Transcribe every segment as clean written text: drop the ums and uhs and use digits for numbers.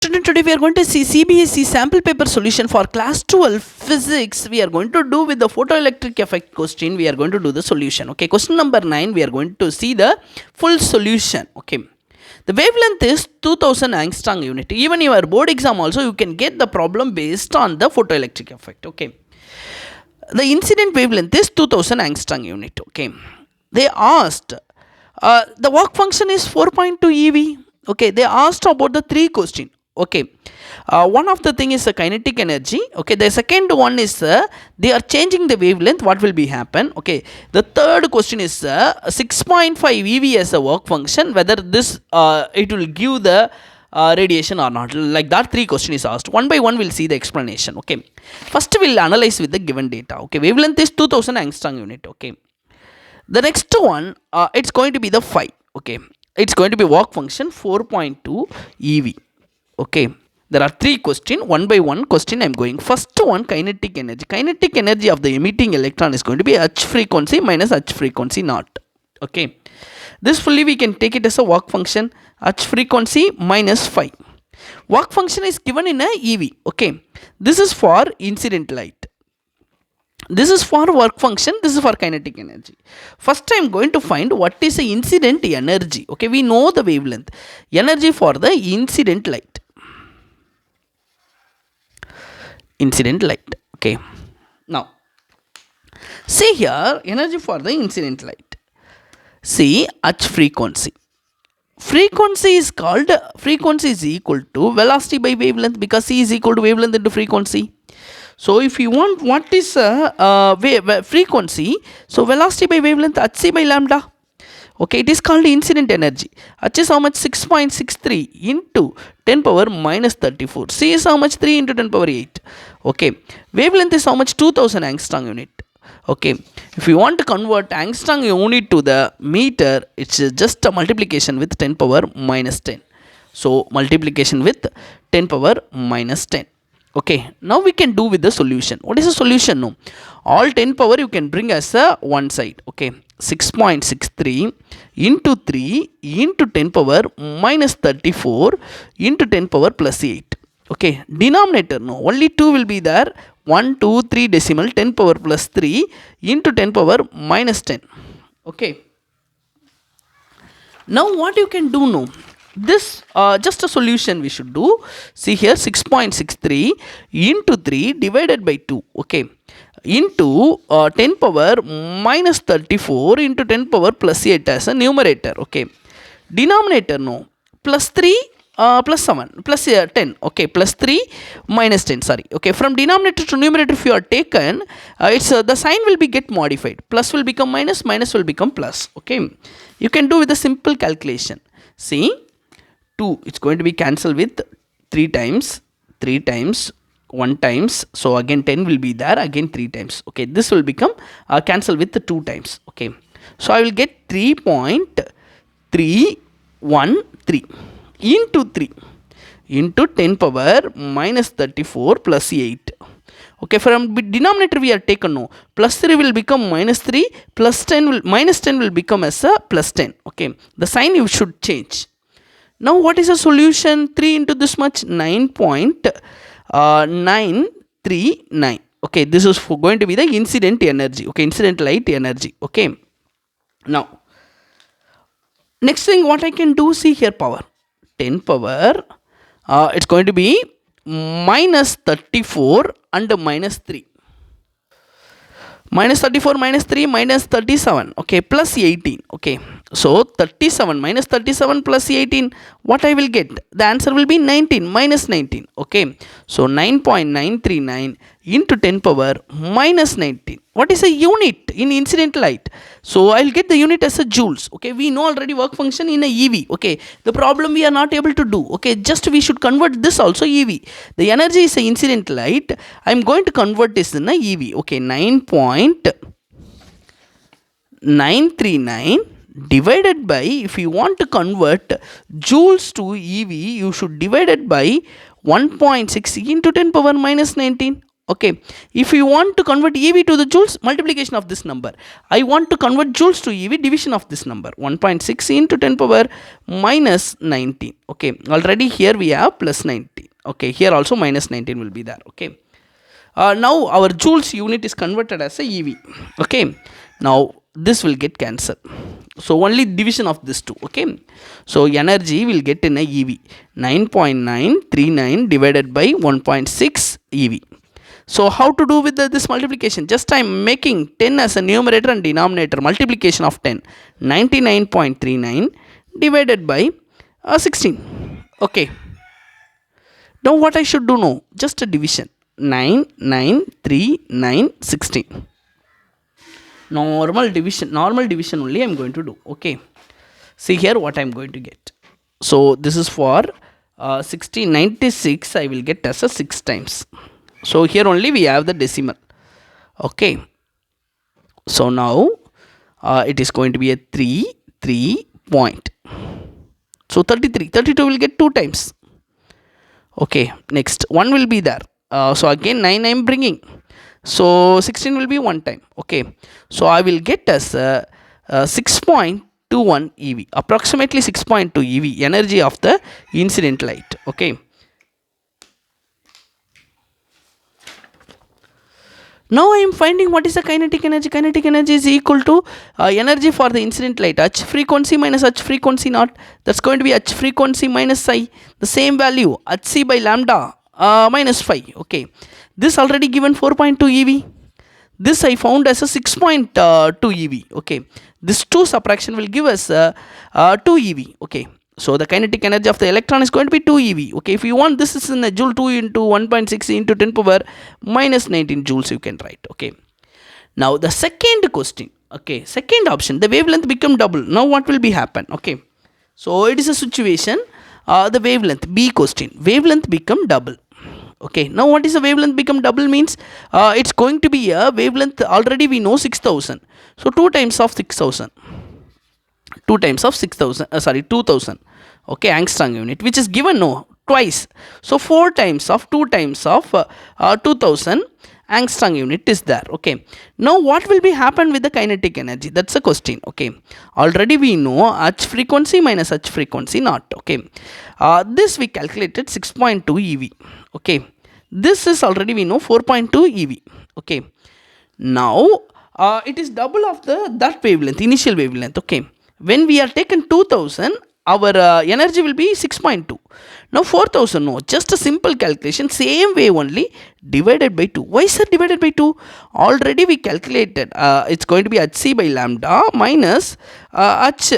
Student, today we are going to see cbse sample paper solution for class 12 physics. We are going to do with the photoelectric effect question. We are going to do the solution. Okay, question number 9, we are going to see the full solution. Okay, the wavelength is 2000 angstrom unit. Even your board exam also you can get the problem based on the photoelectric effect. Okay, the incident wavelength is 2000 angstrom unit. Okay, they asked the work function is 4.2 ev. Okay, they asked about the three question. Okay, one of the thing is the kinetic energy. Okay, the second one is they are changing the wavelength, what will be happen. Okay, the third question is 6.5 ev as a work function, whether this it will give the radiation or not. Like that, three question is asked. One by one we'll see the explanation. Okay, first we'll analyze with the given data. Okay, wavelength is 2000 angstrom unit. Okay, the next one it's going to be the phi. Okay, it's going to be work function 4.2 ev. Okay, there are three questions. One by one question I'm going. First one, kinetic energy. Kinetic energy of the emitting electron is going to be h frequency minus h frequency naught. Okay, this fully we can take it as a work function, h frequency minus phi. Work function is given in a ev. Okay, this is for incident light, this is for work function, this is for kinetic energy. First I am going to find what is the incident energy. Okay, we know the wavelength, energy for the incident light. Okay, now see here, energy for the incident light. See, h frequency. Frequency is called, frequency is equal to velocity by wavelength, because c is equal to wavelength into frequency. So if you want what is frequency, so velocity by wavelength hc by lambda. Okay, it is called incident energy. H is how much? 6.63 into 10 power minus 34. C is how much? 3 into 10 power 8. Okay, wavelength is how much? 2000 angstrom unit. Okay, if you want to convert angstrom unit to the meter, it's just a multiplication with 10 power minus 10. So multiplication with 10 power minus 10. Okay, now we can do with the solution. What is the solution? No, all 10 power you can bring as a one side. Okay, 6.63 into 3 into 10 power minus 34 into 10 power plus 8. Okay, denominator, no, only 2 will be there. 1, 2, 3 decimal, 10 power plus 3 into 10 power minus 10. Okay, now what you can do now? This just a solution we should do. See here, 6.63 into 3 divided by 2. Okay, into 10 power minus 34 into 10 power plus 8 as a numerator. Okay, denominator, no, plus 3 plus 7 plus 10. Okay, plus 3 minus 10, sorry. Okay, from denominator to numerator if you are taken, it's the sign will be get modified. Plus will become minus, minus will become plus. Okay, you can do with a simple calculation. See, 2, it's going to be cancelled with 3 times, 1 times, so again 10 will be there, again 3 times. Okay, this will become cancelled with the 2 times. Okay, so I will get 3.313 into 3 into 10 power minus 34 plus 8. Okay, from denominator we are taken, no, plus 3 will become minus 3, plus 10 will, minus 10 will become as a plus 10. Okay, the sign you should change. Now what is the solution? 3 into this much, 9.939. Okay, this is going to be the incident energy. Okay, incident light energy. Okay, now next thing what I can do, see here, power 10 power, it's going to be minus 34 and minus 3. Minus 34 minus 3 minus 37. Okay, plus 18. Okay, so 37 minus 37 plus 18, what I will get? The answer will be 19, minus 19. Okay, so 9.939 into 10 power minus 19. What is a unit in incident light? So I will get the unit as a joules. Okay, we know already work function in a EV. Okay, the problem we are not able to do. Okay, just we should convert this also EV. The energy is a incident light. I am going to convert this in a EV. Okay, 9.939 divided by, if you want to convert joules to EV, you should divide it by 1.6 into 10 power minus 19. Okay, if you want to convert EV to the joules, multiplication of this number. I want to convert joules to EV, division of this number. 1.6 into 10 power minus 19. Okay, already here we have plus 19. Okay, here also minus 19 will be there. Okay, now our joules unit is converted as a EV. Okay, now this will get cancelled. So only division of this two. Okay, so energy will get in a EV. 9.939 divided by 1.6 EV. So how to do with this multiplication? Just I am making 10 as a numerator and denominator. Multiplication of 10. 99.39 divided by 16. Okay. Now what I should do now? Just a division. 9, 9, 3, 9, 16. Normal division only I am going to do. Okay. See here what I am going to get. So this is for 96 I will get as a 6 times. So here only we have the decimal. Okay. So now it is going to be a 3 point. So 33. 32 will get 2 times. Okay. Next 1 will be there. So again 9 I am bringing. So 16 will be 1 time. Okay. So I will get as 6.21 EV. Approximately 6.2 EV energy of the incident light. Okay. Now I am finding what is the kinetic energy. Kinetic energy is equal to energy for the incident light. H frequency minus H frequency naught. That's going to be H frequency minus psi. The same value Hc by lambda minus phi. Okay. This already given 4.2 EV. This I found as a 6.2 EV. Okay. This 2 subtraction will give us 2 EV. Okay. So the kinetic energy of the electron is going to be 2 EV. Okay, if you want, this is in a joule, 2 into 1.6 into 10 power minus 19 joules you can write. Okay. Now the second question. Okay, second option, the wavelength become double. Now what will be happen? Okay. So it is a situation, the wavelength, B question, wavelength become double. Okay, now what is a wavelength become double means? It's going to be a wavelength, already we know 6000. So 2 times of 6000. 2 times of 6000, 2000. Okay, angstrom unit, which is given no twice. So 4 times of 2 times of 2000 angstrom unit is there. Okay, now what will be happen with the kinetic energy? That's a question. Okay, already we know H frequency minus H frequency naught. Okay, this we calculated 6.2 EV. Okay, this is already we know 4.2 EV. Okay, now it is double of that wavelength, initial wavelength. Okay, when we are taken 2000, our energy will be 6.2. Now 4000, no, just a simple calculation, same way only, divided by 2. Why is it divided by 2? Already we calculated, it's going to be Hc by lambda minus H,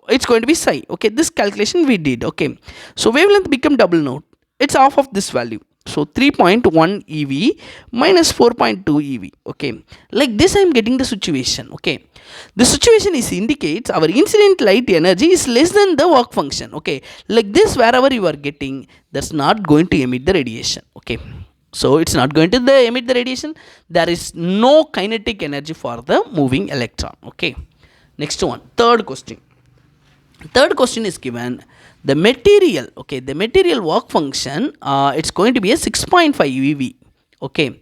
it's going to be psi. Okay, this calculation we did. Okay, so wavelength become double now, it's half of this value. So 3.1 EV minus 4.2 EV. Okay, like this I am getting the situation. Okay, the situation is indicates our incident light energy is less than the work function. Okay, like this wherever you are getting, that's not going to emit the radiation. Okay, so it's not going to emit the radiation. There is no kinetic energy for the moving electron. Okay, next one, third question. Third question is given the material. Okay, the material work function, it's going to be a 6.5 eV. Okay,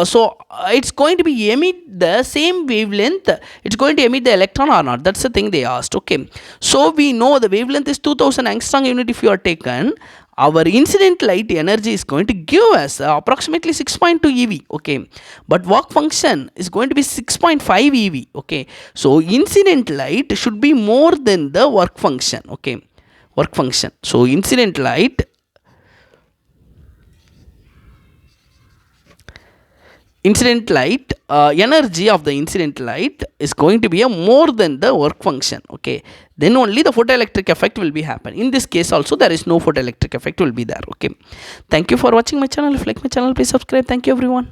so it's going to be emit the same wavelength, it's going to emit the electron or not, that's the thing they asked. Okay, so we know the wavelength is 2000 angstrom unit. If you are taken, our incident light energy is going to give us approximately 6.2 EV. Okay, but work function is going to be 6.5 EV. Okay, so incident light should be more than the work function. Okay, work function. So incident light energy of the incident light is going to be a more than the work function. Okay, then only the photoelectric effect will be happen. In this case also there is no photoelectric effect will be there. Okay, thank you for watching my channel. If you like my channel, please subscribe. Thank you everyone.